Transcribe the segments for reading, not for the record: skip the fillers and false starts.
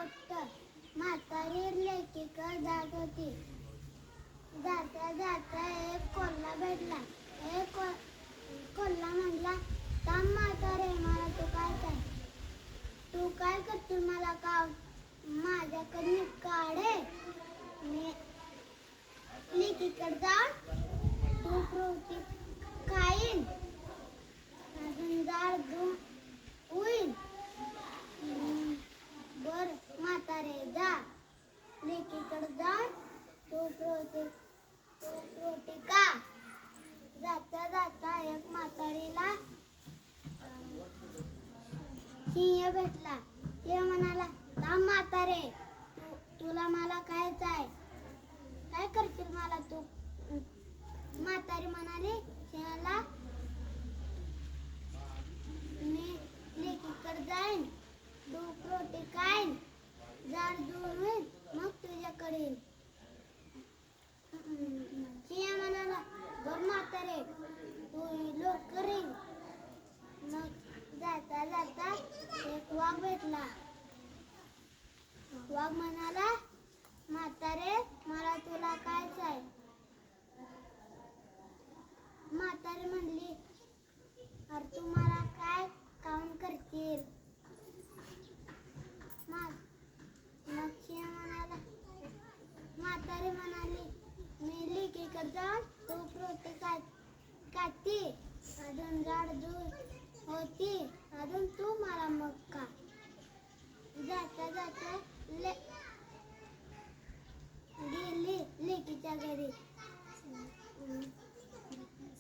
गोष्ट. म्हातारी लेकीकडे जात होती. जाता जाता एक कोल्हा भेटला. एक कोल्हा म्हणला, थांब म्हातारे, मला तू काय करतो मला का माझ्याकडे काढे. मी लेकीकडे जाऊन तूप रोटी खाईन, अजून जाड होईन. बर म्हातारे जा. लेकीकडे जाऊन तूप रोटी का. जाता जाता एक म्हातारीला सिंह भेटला. ते म्हणाला, थांब म्हातारे, तुला मला खायचंय, काय करशील मला तू. म्हातारी म्हणाली सिंहाला, मी लेकीकडे जाईन, तूप रोटी खाईन, जाड दूर होईल, मग तुझ्याकडे येईन. सिंह म्हणाला, बर म्हातारे, तू लवकर ये. मग जाता जाता एक वाघ भेटला. वाघ म्हणाला, म्हातारे, मला तुला खायचंय. म्हातारी म्हणली, अरे तू मला काय काम करशील. मग सिंह म्हणाला, म्हातारी म्हणाली, मी लेकीकडे जाऊन तूप रोटी खाती, अजून जाड दूध होती, अजून तू मला मग का. जाता जाता गेली लेकीच्या घरी.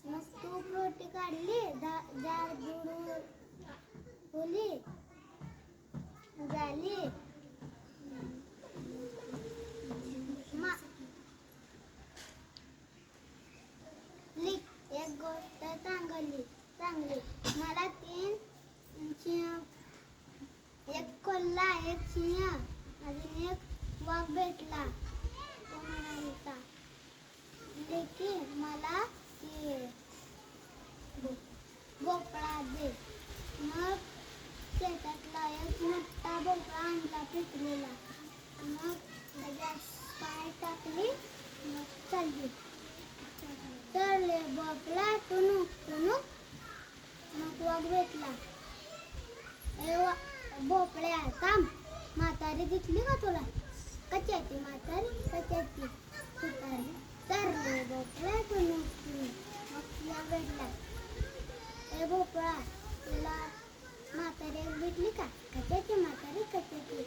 मग तूप रोटी काढली, जाड दूध होली झाली. एक गोष्ट चांगली. मला 3 सिंह, एक कोल्हा, एक सिंह, अजून एक वाघ भेटला. तो म्हणाला, लेकी मला भोपळा दे. मग शेतातला एक मोठा भोपळा आणला पिकलेला. मग त्याच्यात पाय टाकली, मग चालली. चढले भोपळा, टुनुक टुनुक. मग वाघ भेटला. भोपळ्या थांब, म्हातारी दिसली का तुला. कशाची म्हातारी, कशाची सुतारी. चढले भोपळा, टुनुक टुनुक. मग तिला भेटला, भोपळा, तुला म्हातारी भेटली का. कशाची म्हातारी, कशाची